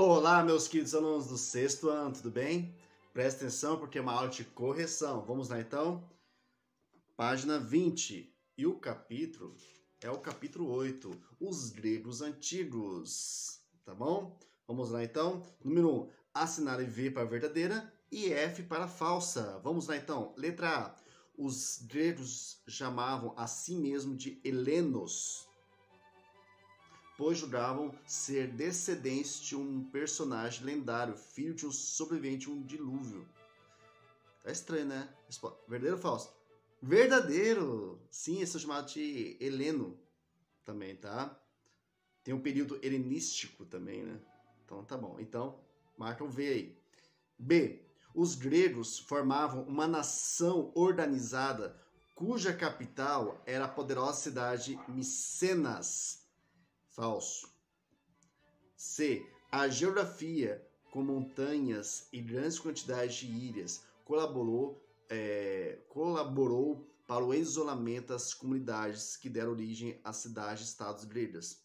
Olá, meus queridos alunos do sexto ano, tudo bem? Presta atenção porque é uma aula de correção. Vamos lá então? Página 20. E o capítulo é o capítulo 8, os gregos antigos. Tá bom? Vamos lá então? Número 1, assinale V para verdadeira e F para falsa. Vamos lá então? Letra A. Os gregos chamavam a si mesmo de helenos, pois julgavam ser descendentes de um personagem lendário, filho de um sobrevivente de um dilúvio. Tá estranho, né? Verdadeiro ou falso? Verdadeiro! Sim, esse é chamado de heleno também, tá? Tem um período helenístico também, né? Então tá bom. Então, marca um V aí. B. Os gregos formavam uma nação organizada cuja capital era a poderosa cidade Micenas. Falso. C. A geografia, com montanhas e grandes quantidades de ilhas, colaborou para o isolamento das comunidades que deram origem às cidades-estados gregas.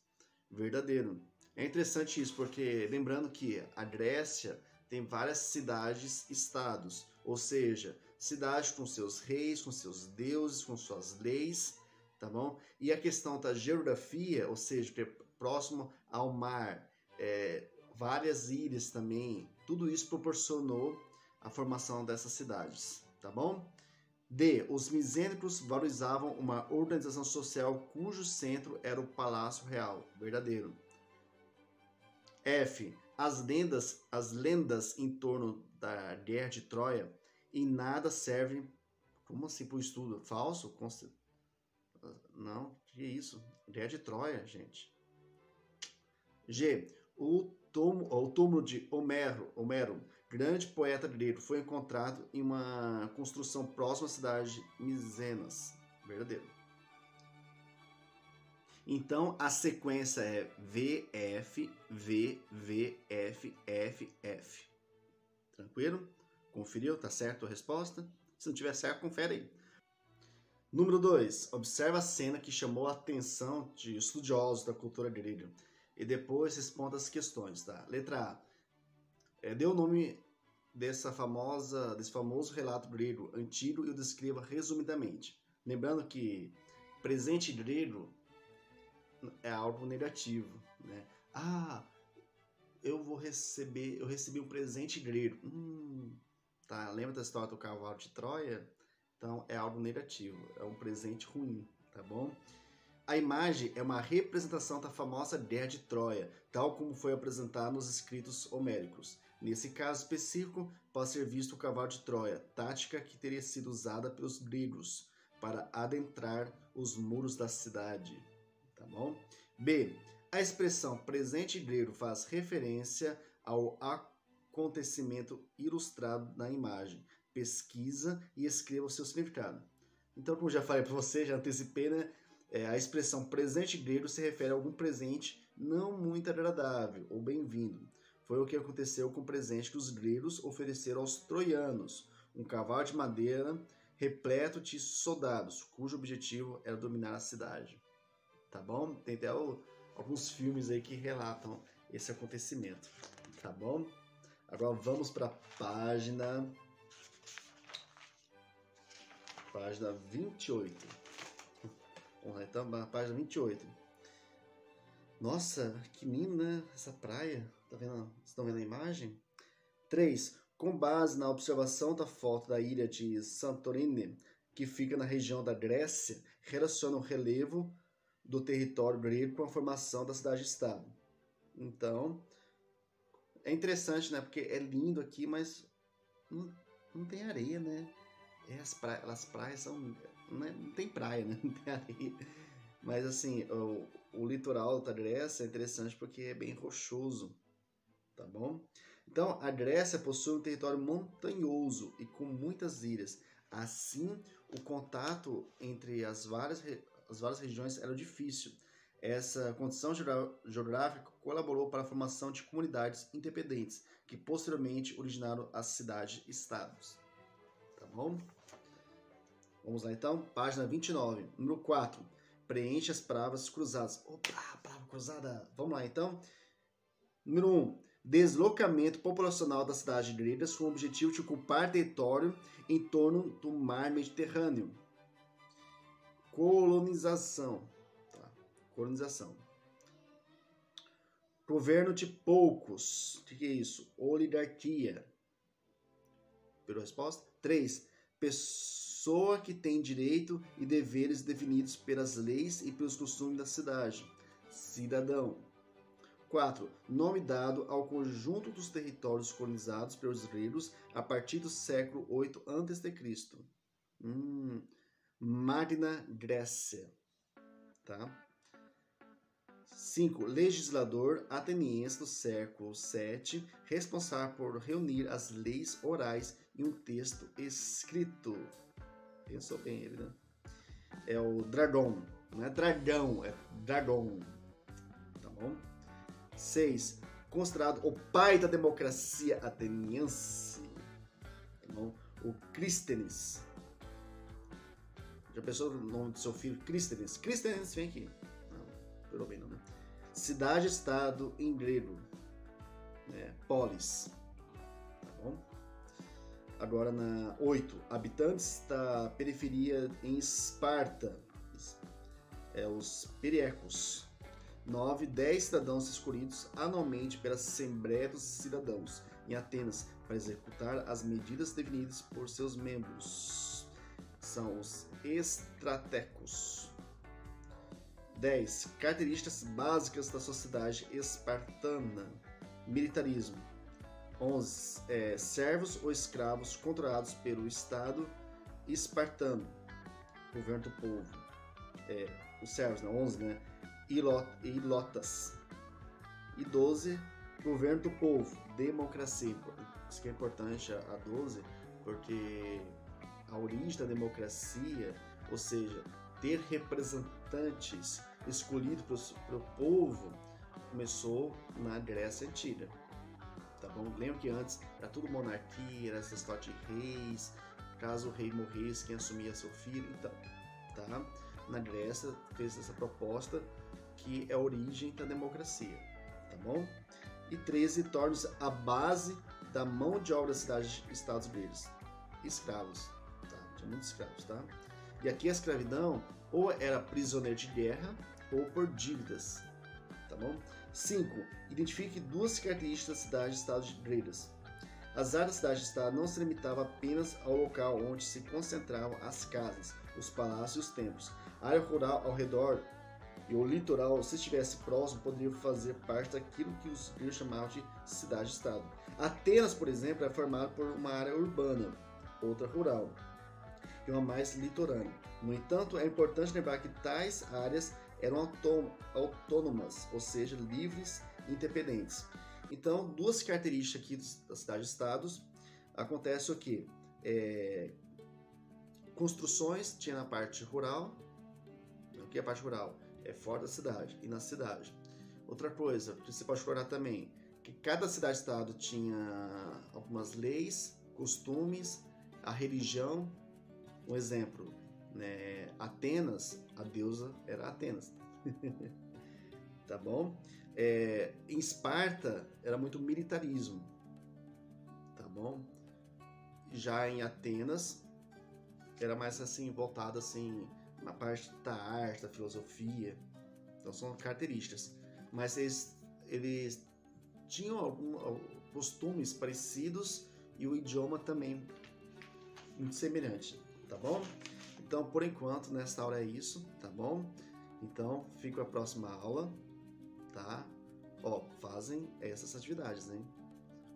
Verdadeiro. É interessante isso, porque lembrando que a Grécia tem várias cidades-estados, ou seja, cidades com seus reis, com seus deuses, com suas leis, tá bom? E a questão da geografia, ou seja, que é próximo ao mar, várias ilhas também, tudo isso proporcionou a formação dessas cidades, tá bom? D. Os micênicos valorizavam uma organização social cujo centro era o Palácio Real. Verdadeiro. F. As lendas em torno da Guerra de Troia em nada servem, como assim, para o estudo? Falso? Não, que é isso? Guerra de Troia, gente. G. O túmulo de Homero, grande poeta grego, foi encontrado em uma construção próxima à cidade de Micenas. Verdadeiro. Então, a sequência é VF, VF, F. Tranquilo? Conferiu? Tá certo a resposta? Se não tiver certo, confere aí. Número 2. Observa a cena que chamou a atenção de estudiosos da cultura grega e depois responda as questões, tá? Letra A. Dê o nome desse famoso relato grego antigo e o descreva resumidamente. Lembrando que presente grego é algo negativo, né? Eu recebi um presente grego. Tá, lembra da história do cavalo de Troia? Então é algo negativo, é um presente ruim, tá bom? A imagem é uma representação da famosa Guerra de Troia, tal como foi apresentada nos escritos homéricos. Nesse caso específico, pode ser visto o cavalo de Troia, tática que teria sido usada pelos gregos para adentrar os muros da cidade. Tá bom? B. A expressão presente grego faz referência ao acontecimento ilustrado na imagem. Pesquisa e escreva o seu significado. Então, como já falei para você, já antecipei, né? A expressão presente grego se refere a algum presente não muito agradável ou bem-vindo. Foi o que aconteceu com o presente que os gregos ofereceram aos troianos, um cavalo de madeira repleto de soldados, cujo objetivo era dominar a cidade. Tá bom? Tem até alguns filmes aí que relatam esse acontecimento. Tá bom? Agora vamos para a página 28. Vamos lá, então, na página 28. Nossa, que lindo, né? Essa praia. Tá vendo? Vocês estão vendo a imagem? 3. Com base na observação da foto da ilha de Santorini, que fica na região da Grécia, relaciona o relevo do território grego com a formação da cidade-estado. Então, é interessante, né? Porque é lindo aqui, mas não tem areia, né? As praias são... Não tem praia, né? Não tem areia. Mas assim, o litoral da Grécia é interessante porque é bem rochoso, tá bom? Então, a Grécia possui um território montanhoso e com muitas ilhas. Assim, o contato entre as várias regiões era difícil. Essa condição geográfica colaborou para a formação de comunidades independentes, que posteriormente originaram as cidades-estados. Tá bom? Vamos lá então, página 29, número 4. Preencha as palavras cruzadas. Opa, palavra cruzada. Vamos lá então. Número 1. Deslocamento populacional das cidades gregas com o objetivo de ocupar território em torno do mar Mediterrâneo. Colonização. Tá. Colonização. Governo de poucos. O que é isso? Oligarquia. Pela resposta? 3. Pessoa que tem direito e deveres definidos pelas leis e pelos costumes da cidade. Cidadão. 4. Nome dado ao conjunto dos territórios colonizados pelos gregos a partir do século 8 a.C. Magna Grécia. Tá? 5. Legislador ateniense do século 7, responsável por reunir as leis orais em um texto escrito. Pensou bem ele, né? É o Dragão. Não é dragão, é Dragão. Tá bom? 6. Considerado o pai da democracia ateniense. Tá bom? O Clístenes. Já pensou no nome do seu filho? Clístenes. Clístenes, vem aqui. Não, pelo bem não, né? Cidade-estado em grego. Polis. Tá bom? Agora na 8. Habitantes da periferia em Esparta. Os periecos. 9. 10 cidadãos escolhidos anualmente pela Assembleia dos Cidadãos em Atenas para executar as medidas definidas por seus membros. São os estratecos. 10. Características básicas da sociedade espartana. Militarismo. 11. Servos ou escravos controlados pelo Estado espartano. Governo do povo. Os servos, 11, né? Ilotas. E 12. Governo do povo. Democracia. Isso que é importante, a 12, porque a origem da democracia, ou seja, ter representantes escolhidos pelo povo, começou na Grécia Antiga. Tá bom? Lembra que antes era tudo monarquia, era essa história de reis, caso o rei morresse, quem assumia seu filho, então, tá? Na Grécia fez essa proposta que é a origem da democracia, tá bom? E 13, torna-se a base da mão de obra das cidades-estados gregos. Escravos, tá? Tinha muitos escravos, tá? E aqui a escravidão ou era prisioneiro de guerra ou por dívidas, tá bom? 5. Identifique duas características das cidades-estados gregas. As áreas da cidade-estado não se limitavam apenas ao local onde se concentravam as casas, os palácios e os templos. A área rural ao redor e o litoral, se estivesse próximo, poderiam fazer parte daquilo que os gregos chamavam de cidade-estado. Atenas, por exemplo, é formada por uma área urbana, outra rural e uma mais litorânea. No entanto, é importante lembrar que tais áreas eram autônomas, ou seja, livres e independentes. Então, duas características aqui das cidades-estados. Acontece o quê? Construções tinha na parte rural. O que é a parte rural? É fora da cidade e na cidade. Outra coisa que você pode explorar também, que cada cidade-estado tinha algumas leis, costumes, a religião. Um exemplo, né? Atenas, a deusa era Atenas. Tá bom? Em Esparta era muito militarismo. Tá bom? Já em Atenas era mais assim, voltado assim, na parte da arte, da filosofia. Então são características. Mas eles tinham alguns costumes parecidos e o idioma também muito semelhante. Tá bom? Então, por enquanto, nesta aula é isso, tá bom? Então, fico a próxima aula, tá? Fazem essas atividades, hein?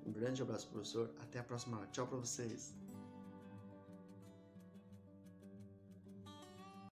Um grande abraço, professor. Até a próxima aula. Tchau pra vocês.